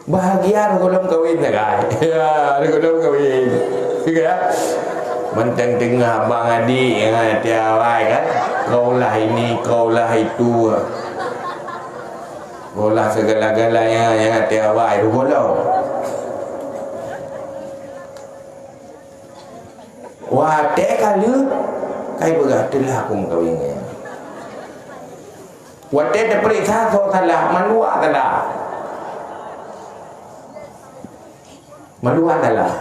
bahagia belum kawin kan? Ya, belum kawin. Kan? Mentang tengah abang adik yang tiawai kan? Kaulah ini, kaulah itu. Kaulah segala-galanya yang tiawai tu bolau. Wah, teh kali kai bergatulah aku kawinnya. Wah, teh dah periksa so salah, manua salah. Manua salah.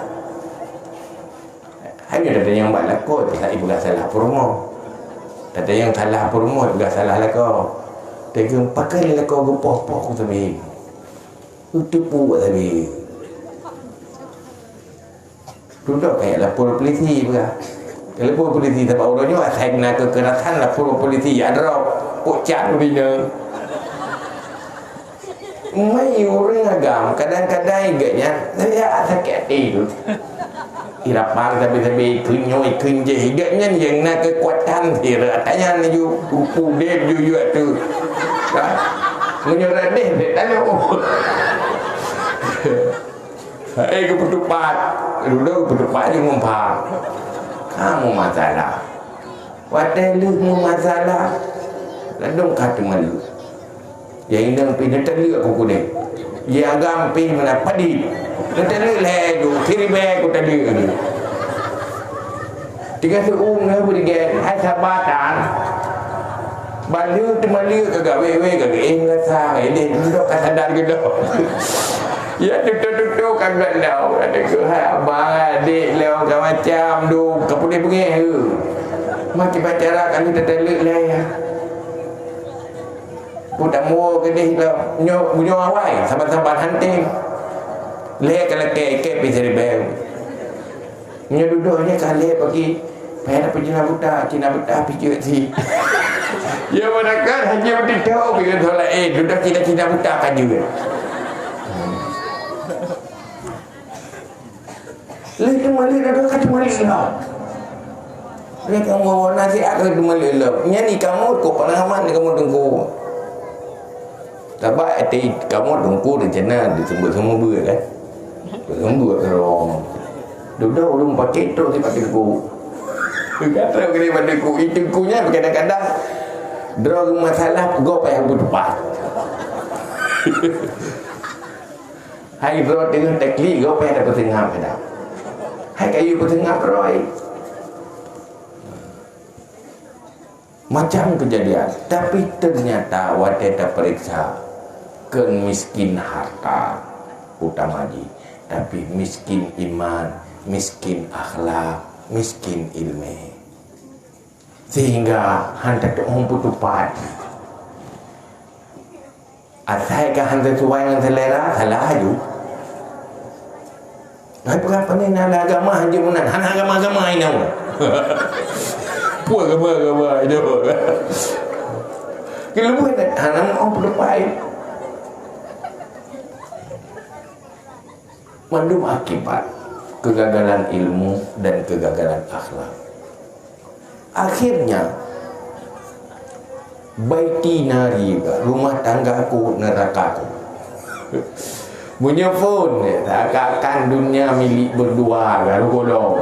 Hanya ada yang buat lakon, tak ibu salah promo. Ada yang salah promo, ibu salah lakon. Tega pakai lakon gempok-pok tadi. Tipu tadi. Duduk kayak lapor polisi juga. Lapor polisi sebab orangnya saya kena kekerasan lapor polisi ada pocak bina. Mai orang agam kadang-kadang iganya saya sakit hati tu. Irapang tapi kenyoi kenje higanya yang nak kekuatan dia tanya ni you upu dia you tu. Menyurat dia tanya oh. Keputupan dulu keputupan dia ngumpang. Kamu masalah. Wadah lu masalah. Ladong kata malu. Ya indang pindah tali aku kuning. Ya agam pi mana padi. Tali ledu kiri be ku tali ni. Tiga seum na berigen hai sabatan. Bandu temali kagak wewe kagak ingasa ini duduk kasadar gitu. Ya duduk-duduk kagak lau. Ada ke hai abang adik lau macam du kapulih bunyi. Macam pacara kali tali le ya. Budak mua ke dia lah nyo awai saban-saban hunting le kalau ke bisa dibel nyo duduknya kali pagi payah dapat Cina buta pikir si ya mana kan hanya beritahu pikir solat duduk Cina buta kan juga le kembali duduk kat kembali lah le kamu nasihat ke kembali lah nyanyi kamu kok pengalaman kamu tunggu. Sebab hati kamu tunggu rencana disebut semua dua kan. Semua dua kerong. Duduk belum pakai tu si pakai ku. Kata kena pada ku itu kunya kadang-kadang drog masalah go payah berdepan. Hai drog dengan tekli go payah dapat tengah pada. Hai kayu tengah roy. Macam kejadian, tapi ternyata wadai periksa ken miskin harta utamaji, tapi miskin iman, miskin akhlak, miskin ilmu, sehingga hantar orang putupat. Asal ke hantar sesuai dengan selera salah aja. Apa ni nak agama aja munan, hana agama ini. Puas agama itu. Kalau buat hana orang putupat. Mandum akibat kegagalan ilmu dan kegagalan akhlak. Akhirnya baiti nari rumah tanggaku nerakaku. Punya phone takkan dunia milik berdua garu-golong.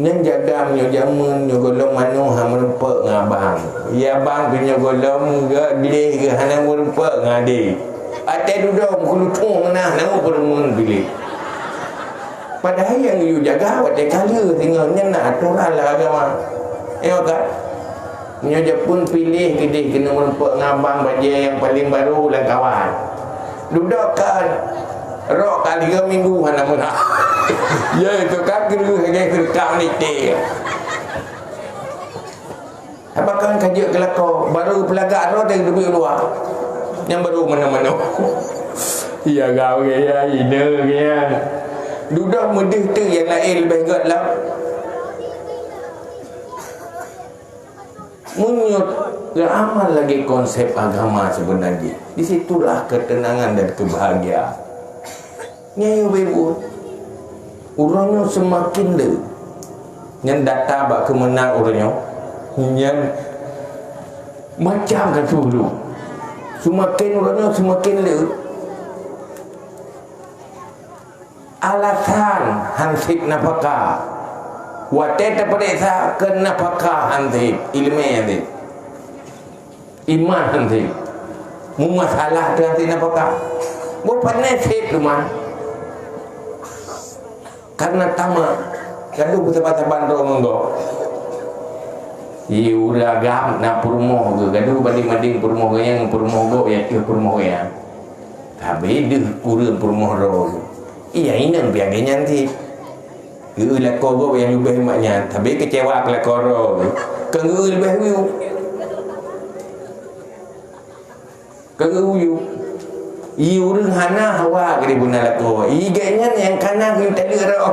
Nyen jaga menyo jamun nyo golong mano ha merempek ngabang. Ya bang punya golong ke bilih ke hana merempek ngade. Atai duduk mengulutung menah nama perempuan bilik. Padahal yang you jaga awak kala tinggal nak aturan lah agama. Kan? Menyoja pun pilih ke dia kena merempek ngabang baju yang paling baru lah kawan. Duduk kan rok kali 3 minggu hana menah. Ya itu kan kena kerekam ni teh. Apakah kajian kelakau baru pelagak rok dari duit luar. Yang baru mana-mana. Ya kau ya ide ya. Duduk medih tu yang lain lebih gat lah. Menyut amal lagi konsep agama sebenarnya. Di situlah ketenangan dan kebahagiaan. Nyayu bebu. Orangnya semakin le. Yang data bak kemenang orangnya. Yang macam kan dulu. Semakin orangnya semakin le. alasan hansip napaka wateta perisa ke napaka hansip ilmu hansip iman hansip mu masalah dengan hansip napaka bukan nasib rumah karena tamak kadu betul-betul bandro monggo iu ragam na purmo ke kadu banding-banding purmo yang purmo go ya ke purmo ya tapi deh kurang purmo ro iya inang biaganya nanti geul ko go yang lebih maknya tapi kecewa ke koro kegeul lebih wiu kegeul iu reng hana hawa ke buna lako iganya yang kana geul tadi ro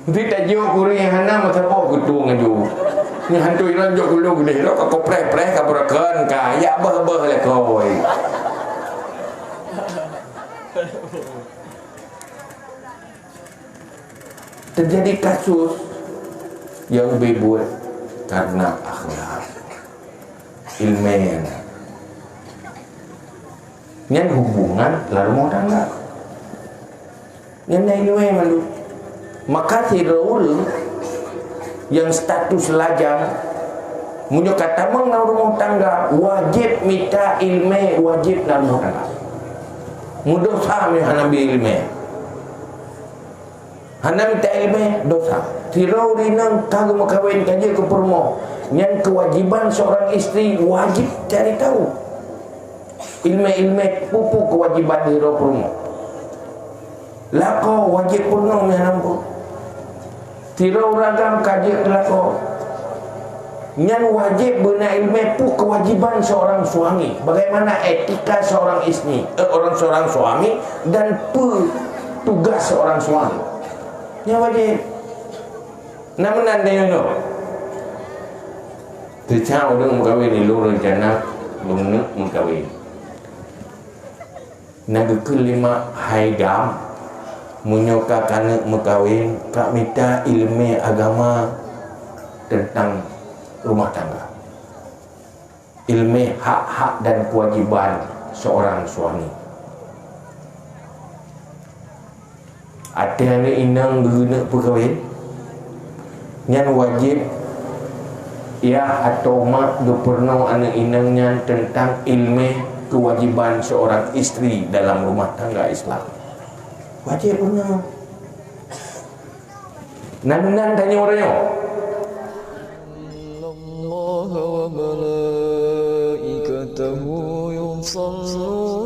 tidak jauh kurang yang hana masa bawa gedung ngaju ni hantu iran jauh dulu gede lo kau preh-preh kau berakan kaya bah-bah lah kau terjadi kasus yang dibuat karena akhlak ilmiah nyan hubungan lalu mau tangga nyan ilmiah malu maka tirul yang status lajang munyo kata mang na rumah tangga wajib minta ilmu wajib na rumah tangga mudah sami hanabi ilmu hana minta ilmu dosa tirul rinang kagum makawin kaje ke permo yang kewajiban seorang istri wajib cari tahu ilmu pupu kewajiban tirul permo lako wajib purno menampu tirau ragam kaji lako nyan wajib benar ilmu pu kewajiban seorang suami bagaimana etika seorang istri seorang suami dan tugas seorang suami yang wajib namun anda you know tercau dong mengkawin di luar rencana belum mengkawin naga kelima haidam menyoka kanak mengkawin kak minta ilmu agama tentang rumah tangga ilmu hak-hak dan kewajiban seorang suami ada anak inang guna perkahwin yang wajib ya atau mak gepernau anak inangnya tentang ilmu kewajiban seorang istri dalam rumah tangga Islam wajib punya nan tanya orangnya Allah wa malaikatahu yusalluna